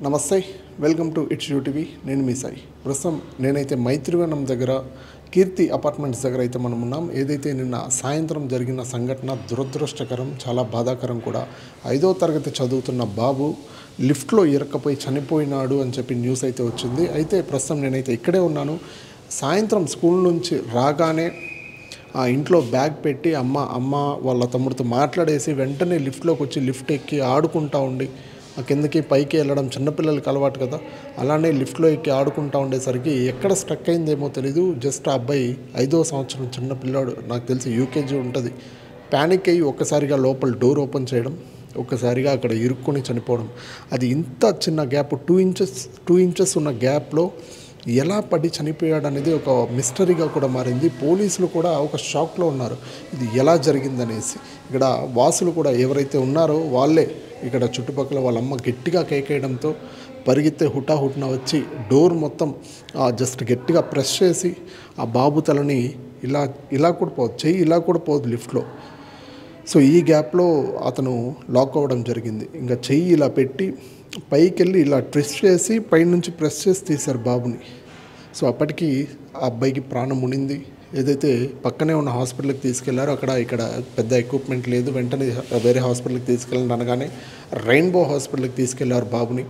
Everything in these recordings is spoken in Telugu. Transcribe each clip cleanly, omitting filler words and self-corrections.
నమస్తే, వెల్కమ్ టు ఇట్స్ యూటీవీ. నేను మీ సాయి. ప్రస్తుతం నేనైతే మైత్రివనం దగ్గర కీర్తి అపార్ట్మెంట్స్ దగ్గర అయితే మనం ఉన్నాం. ఏదైతే నిన్న సాయంత్రం జరిగిన సంఘటన దురదృష్టకరం, చాలా బాధాకరం కూడా. 5వ తరగతి చదువుతున్న బాబు లిఫ్ట్లో ఇరక్కపోయి చనిపోయినాడు అని చెప్పి న్యూస్ అయితే వచ్చింది. అయితే ప్రస్తుతం నేనైతే ఇక్కడే ఉన్నాను. సాయంత్రం స్కూల్ నుంచి రాగానే ఆ ఇంట్లో బ్యాగ్ పెట్టి అమ్మ వాళ్ళ తమ్ముడితో మాట్లాడేసి వెంటనే లిఫ్ట్లోకి వచ్చి లిఫ్ట్ ఎక్కి ఆడుకుంటూ ఉండి ఆ కిందకి పైకి వెళ్ళడం చిన్నపిల్లలకి అలవాటు కదా, అలానే లిఫ్ట్లో ఎక్కి ఆడుకుంటూ ఉండేసరికి ఎక్కడ స్ట్రక్ అయిందేమో తెలీదు. జస్ట్ ఆ అబ్బాయి 5వ సంవత్సరం చిన్న పిల్లాడు, నాకు తెలిసి యూకేజీ ఉంటుంది. ప్యానిక్ అయ్యి ఒక్కసారిగా లోపల డోర్ ఓపెన్ చేయడం, ఒక్కసారిగా అక్కడ ఇరుక్కొని చనిపోవడం. అది ఇంత చిన్న గ్యాప్, 2 ఇంచెస్ ఉన్న గ్యాప్లో ఎలా పడి చనిపోయాడు అనేది ఒక మిస్టరీగా కూడా మారింది. పోలీసులు కూడా ఒక షాక్లో ఉన్నారు, ఇది ఎలా జరిగిందనేసి. ఇక్కడ వాసులు కూడా ఎవరైతే ఉన్నారో వాళ్ళే ఇక్కడ చుట్టుపక్కల వాళ్ళ అమ్మ గట్టిగా కేకేయడంతో పరిగెత్తే హుటాహుటిన వచ్చి డోర్ మొత్తం జస్ట్ గట్టిగా ప్రెస్ చేసి ఆ బాబు తలని ఇలా కూడా పోదు, చెయ్యి ఇలా కూడా పోదు లిఫ్ట్లో. సో ఈ గ్యాప్లో అతను లాక్ అవ్వడం జరిగింది. ఇంకా చెయ్యి ఇలా పెట్టి పైకి వెళ్ళి ఇలా ట్విస్ట్ చేసి పైనుంచి ప్రెస్ చేసి తీశారు బాబుని. సో అప్పటికి ఆ అబ్బాయికి ప్రాణం ఉనింది. ఏదైతే పక్కనే ఉన్న హాస్పిటల్కి తీసుకెళ్లారో ఇక్కడ పెద్ద ఎక్విప్మెంట్ లేదు, వెంటనే వేరే హాస్పిటల్కి తీసుకెళ్ళండి అనగానే రెయిన్బో హాస్పిటల్కి తీసుకెళ్లారు బాబుని.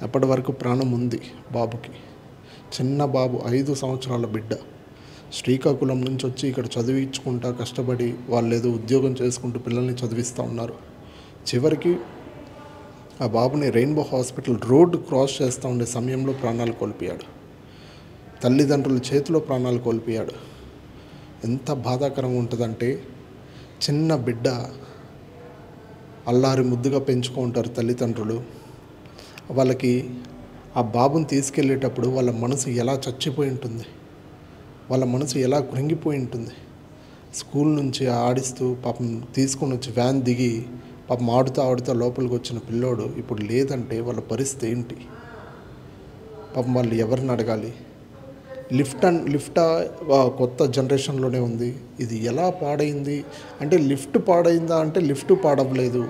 అప్పటి వరకు ప్రాణం ఉంది బాబుకి. చిన్న బాబు, 5 సంవత్సరాల బిడ్డ. శ్రీకాకుళం నుంచి వచ్చి ఇక్కడ చదివించుకుంటా కష్టపడి వాళ్ళు ఏదో ఉద్యోగం చేసుకుంటూ పిల్లల్ని చదివిస్తూ ఉన్నారు. చివరికి ఆ బాబుని రెయిన్బో హాస్పిటల్ రోడ్డు క్రాస్ చేస్తూ ఉండే సమయంలో ప్రాణాలు కోల్పోయాడు. తల్లిదండ్రుల చేతిలో ప్రాణాలు కోల్పోయాడు. ఎంత బాధాకరంగా ఉంటుందంటే, చిన్న బిడ్డ అల్లారి ముద్దుగా పెంచుకుంటారు తల్లిదండ్రులు. వాళ్ళకి ఆ బాబుని తీసుకెళ్ళేటప్పుడు వాళ్ళ మనసు ఎలా చచ్చిపోయి ఉంటుంది, వాళ్ళ మనసు ఎలా కృంగిపోయి ఉంటుంది. స్కూల్ నుంచి ఆడిస్తూ పాపం తీసుకొని వచ్చి వ్యాన్ దిగి పాపం ఆడుతూ లోపలికి వచ్చిన పిల్లోడు ఇప్పుడు లేదంటే వాళ్ళ పరిస్థితి ఏంటి? పాపం వాళ్ళు ఎవరిని అడగాలి? లిఫ్ట్ కొత్త జనరేషన్లోనే ఉంది. ఇది ఎలా పాడైంది అంటే, లిఫ్ట్ పాడైందా అంటే లిఫ్ట్ పాడవలేదు.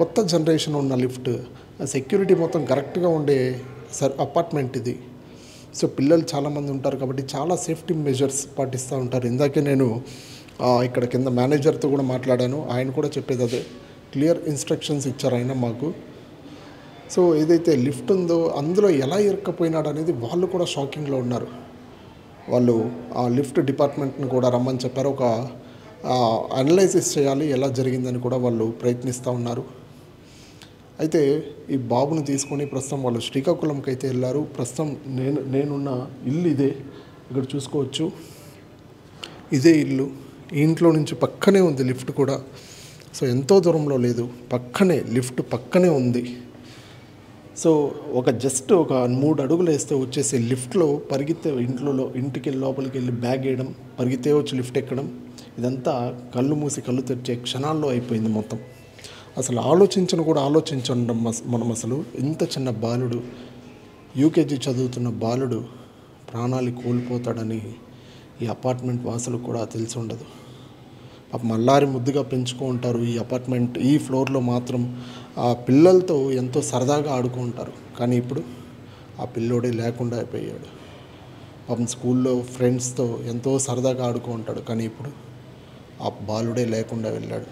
కొత్త జనరేషన్ ఉన్న లిఫ్ట్, సెక్యూరిటీ మొత్తం కరెక్ట్గా ఉండే అపార్ట్మెంట్ ఇది. సో పిల్లలు చాలామంది ఉంటారు కాబట్టి చాలా సేఫ్టీ మెజర్స్ పాటిస్తూ ఉంటారు. ఇందాకే నేను ఇక్కడ కింద మేనేజర్తో కూడా మాట్లాడాను. ఆయన కూడా చెప్పేది అదే, క్లియర్ ఇన్స్ట్రక్షన్స్ ఇచ్చారు ఆయన మాకు. సో ఏదైతే లిఫ్ట్ ఉందో అందులో ఎలా ఇరుక్కపోయినాడు అనేది వాళ్ళు కూడా షాకింగ్లో ఉన్నారు. వాళ్ళు ఆ లిఫ్ట్ డిపార్ట్మెంట్ని కూడా రమ్మని చెప్పారు. ఒక అనలైసిస్ చేయాలి ఎలా జరిగిందని కూడా వాళ్ళు ప్రయత్నిస్తూ ఉన్నారు. అయితే ఈ బాబుని తీసుకొని ప్రస్తుతం వాళ్ళు శ్రీకాకుళంకి అయితే వెళ్ళారు. ప్రస్తుతం నేనున్న ఇల్లు ఇదే, ఇక్కడ చూసుకోవచ్చు. ఇదే ఇల్లు. ఈ ఇంట్లో నుంచి పక్కనే ఉంది లిఫ్ట్ కూడా. సో ఎంతో దూరంలో లేదు, పక్కనే లిఫ్ట్ పక్కనే ఉంది. సో జస్ట్ ఒక 3 అడుగులు వేస్తే వచ్చేసి లిఫ్ట్లో పరిగెత్తే, ఇంటికి లోపలికి వెళ్ళి బ్యాగ్ వేయడం, పరిగెత్తే వచ్చి లిఫ్ట్ ఎక్కడం, ఇదంతా కళ్ళు మూసి కళ్ళు తెరిచే క్షణాల్లో అయిపోయింది మొత్తం. అసలు ఆలోచించండి మనం అసలు ఇంత చిన్న బాలుడు, యూకేజీ చదువుతున్న బాలుడు ప్రాణాలు కోల్పోతాడని ఈ అపార్ట్మెంట్ వాసులు కూడా తెలిసి ఉండదు. మల్లారి ముద్దుగా పెంచుకుంటారు ఈ అపార్ట్మెంట్. ఈ ఫ్లోర్లో మాత్రం ఆ పిల్లలతో ఎంతో సరదాగా ఆడుకుంటారు. కానీ ఇప్పుడు ఆ పిల్లోడే లేకుండా అయిపోయాడు. స్కూల్లో ఫ్రెండ్స్తో ఎంతో సరదాగా ఆడుకుంటాడు, కానీ ఇప్పుడు ఆ బాలుడే లేకుండా వెళ్ళాడు.